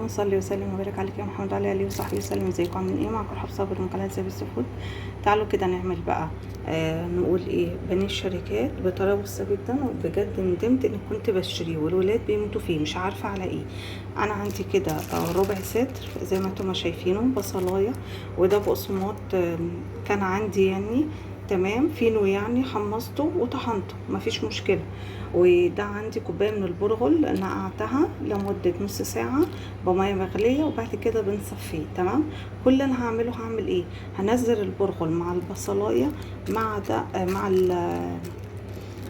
اللهم صل وسلم وبارك عليك يا محمد وعلى اله وصحبه وسلم. ازيكم عاملين ايه؟ معكم حفصه من قناه زي بالسفود. تعالوا كده نعمل بقى نقول ايه، بانيه الشركات بطريقه بسيطه جدا، وبجد ندمت اني كنت بشتريه والولاد بيموتوا فيه مش عارفه على ايه. انا عندي كده ربع ساتر زي ما انتم شايفينه، بصلايه، وده بقسماط كان عندي يعني تمام فينو، يعني حمصته وطحنته مفيش مشكله. وده عندي كوبايه من البرغل نقعتها لمده نص ساعه بميه مغليه، وبعد كده بنصفيه. تمام. كل اللي انا هعمل ايه، هنزل البرغل مع البصلايه مع ده مع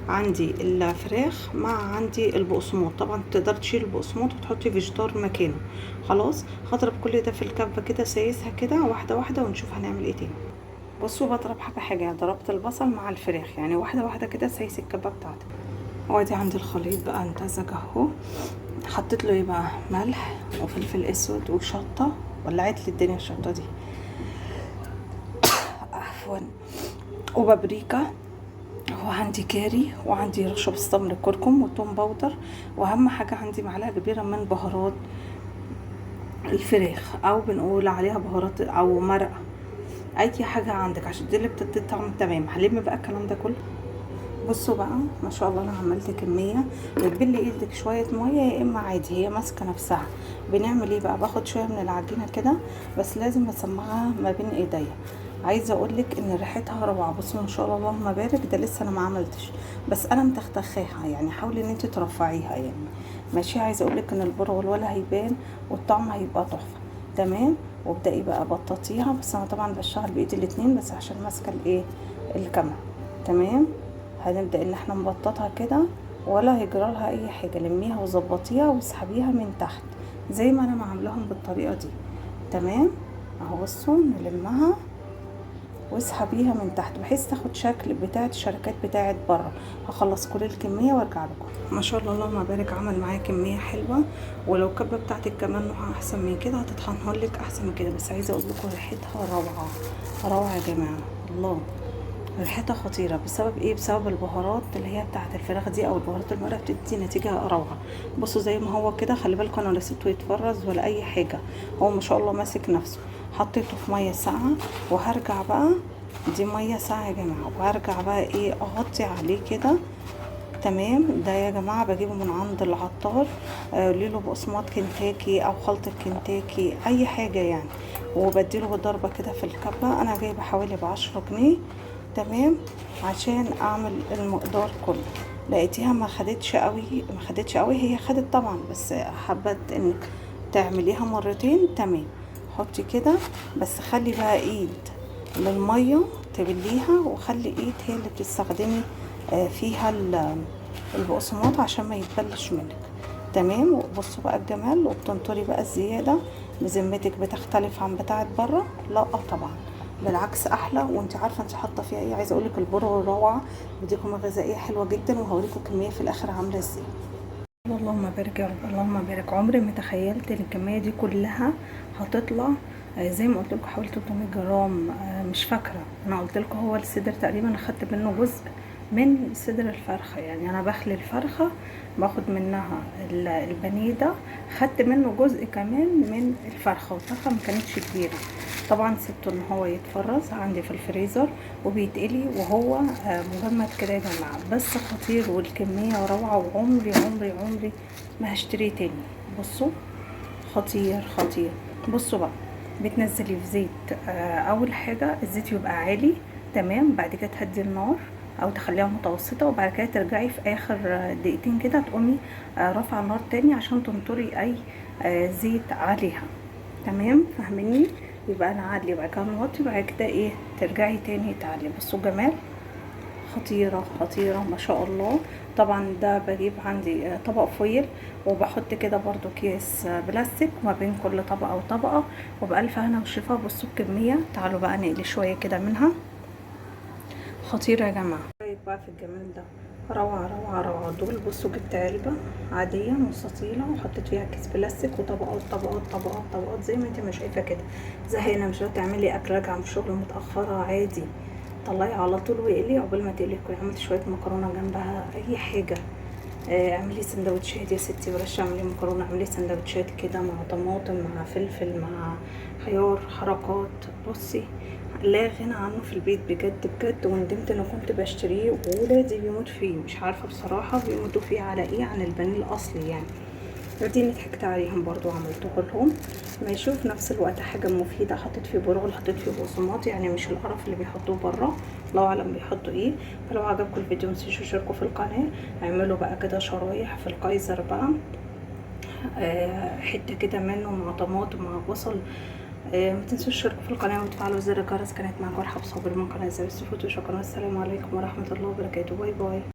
عندي الفراخ مع عندي البقسماط. طبعا تقدر تشيل البقسماط وتحطي فيجيتار مكانه. خلاص، هضرب كل ده في الكبه كده، سايسها كده واحده واحده، ونشوف هنعمل ايه تاني. بصوا، بضرب حاجه حاجه، ضربت البصل مع الفراخ يعني واحده واحده كده، سايس الكبه بتاعتي. وادي عندي الخليط بقى امتزج اهو. حطيت له ايه بقى، ملح وفلفل اسود وشطه. ولعت لي الدنيا الشطه دي، عفوا، وبابريكا، وعندي كاري، وعندي رشه بس من الكركم وتوم باودر. واهم حاجه عندي معلقه كبيره من بهارات الفراخ، او بنقول عليها بهارات او مرقه، اي حاجه عندك، عشان دي اللي بتدي طعم. تمام. هلم بقى الكلام ده كله. بصوا بقى، ما شاء الله، انا عملت كميه. بتبلي ايدك شويه ميه يا اما عادي هي ماسكه نفسها. بنعمل ايه بقى، باخد شويه من العجينه كده، بس لازم اسمعها ما بين ايديا. عايزه اقولك ان ريحتها روعه. بصوا ما شاء الله، اللهم بارك. ده لسه انا ما عملتش، بس انا متختخاها يعني. حاولي ان انت ترفعيها يعني. ماشي. عايزه اقولك ان البرغل ولا هيبان، والطعم هيبقى تحفه. تمام. وابدأي بقى بططيها، بس انا طبعا بشتغل بايدي الاتنين بس عشان ماسكه الايه، الكاميرا. تمام. هنبدأ ان احنا نبططها كده، ولا هيجرالها اي حاجة. لميها وظبطيها واسحبيها من تحت زي ما انا عاملاهم بالطريقة دي. تمام. اهو بصوا، نلمها واسحبيها من تحت بحيث تاخد شكل بتاعت الشركات بتاعت بره. هخلص كل الكميه وارجع لكم. ما شاء الله، اللهم بارك، عمل معايا كميه حلوه. ولو الكبه بتاعتك كمان نوعها احسن من كده هتطحنها لك احسن من كده. بس عايزه اقول لكم ريحتها روعه روعه يا جماعه. الله، ريحتها خطيره. بسبب ايه؟ بسبب البهارات اللي هي بتاعت الفراخ دي، او البهارات المرقه، بتدي نتيجه روعه. بصوا زي ما هو كده، خلي بالكم انا لا سبته يتفرز ولا اي حاجه، هو ما شاء الله ماسك نفسه. حطيته في ميه ساقعه، وهرجع بقى، دي ميه ساقعه يا جماعه، وهرجع بقى ايه، اغطي عليه كده. تمام. ده يا جماعه بجيبه من عند العطار، ليله بقسماط كنتاكي او خلطه كنتاكي، اي حاجه يعني. وبديله بالضربه كده في الكبه. انا جايبه حوالي ب10 جنيه. تمام. عشان اعمل المقدار كله. لقيتيها ما خدتش قوي، هي خدت طبعا، بس حبت انك تعمليها مرتين. تمام. حطي كده، بس خلي بقى ايد للميه تبليها، وخلي ايد هي اللي بتستخدمي فيها البقسماط عشان ما يتبلش منك. تمام. وبصوا بقى الجمال، وبتنطري بقى الزياده. بذمتك بتختلف عن بتاعه بره؟ لا طبعا، بالعكس احلى. وانت عارفه انت حاطه فيها ايه. عايزه اقول لك البرغل روعه، بيديكم غذائيه حلوه جدا، وهوريكم الكميه في الاخر عامله ازاي. اللهم بارك يا رب، اللهم بارك. عمري ما تخيلت ان الكميه دي كلها هتطلع. زي ما قلت لكم حوالي 300 جرام. مش فاكره، انا قلت لكم هو الصدر تقريبا اخدت منه جزء من صدر الفرخه. يعني انا بخلي الفرخه، باخد منها البانيه ده، خدت منه جزء كمان من الفرخه، والفرخه ما كانتش كبيره. طبعا سبته ان هو يتفرز عندي في الفريزر وبيتقلي، وهو مجمد كده يا جماعه. بس خطير، والكميه روعه، وعمري عمري عمري ما هشتريه تاني. بصوا، خطير خطير. بصوا بقى، بتنزلي في زيت. اول حاجه الزيت يبقى عالي. تمام. بعد كده تهدي النار او تخليها متوسطه، وبعد كده ترجعي في اخر دقيقتين كده تقومي رافعه النار تاني عشان تنطري اي زيت عليها. تمام، فاهميني؟ يبقى انا عادي، يبقى كان نوطي، بعد كده ايه، ترجعي تاني تعلي. بصوا جمال، خطيرة خطيرة ما شاء الله. طبعا ده بجيب عندي طبق فويل، وبحط كده برضو كيس بلاستيك ما بين كل طبقة وطبقة، وبألف هنا وشفا. بصوا الكمية. تعالوا بقى نقلي شوية كده منها. خطيرة يا جماعة. طيب بقى في الجمال ده، روعة روعة روعة. دول بصوا، جبت علبة عادية مستطيلة وحطيت فيها كيس بلاستيك، وطبقات طبقات طبقات طبقات زي ما انت ما شايفة كده. زهقانة مش هتعملي اكل، راجعة من الشغل متأخرة، عادي طلعي على طول واقلي. عقبال ما تقلي تكوني عملتي شوية مكرونة جنبها، اي حاجة. اعملي سندوتشات يا ستي، بلاش تعملي مكرونه، اعملي سندوتشات كده مع طماطم مع فلفل مع خيار، حركات. بصي لا غنى عنه في البيت بجد بجد، وندمت ان كنت بشتريه وولادي بيموت فيه، مش عارفه بصراحه بيموتوا فيه على ايه عن البانيه الاصلي يعني. اديني ضحكت عليهم برضو وعملته لهم. ماشي، وفي نفس الوقت حاجه مفيده، حطيت فيه برغل، حطيت فيه بقسماط، يعني مش القرف اللي بيحطوه بره، الله اعلم بيحطوا ايه. فلو عجبكم الفيديو متنسوش تشتركوا في القناه، اعملوا بقى كده شرايح في الكايزر بقى، حته كده منه مع طماطم مع بصل. ما تنسوش تشتركوا في القناه وتفعلوا زر الجرس. كانت معاكم رحاب صابر من قناه زي السفوت، وشكرا، والسلام عليكم ورحمه الله وبركاته، باي باي.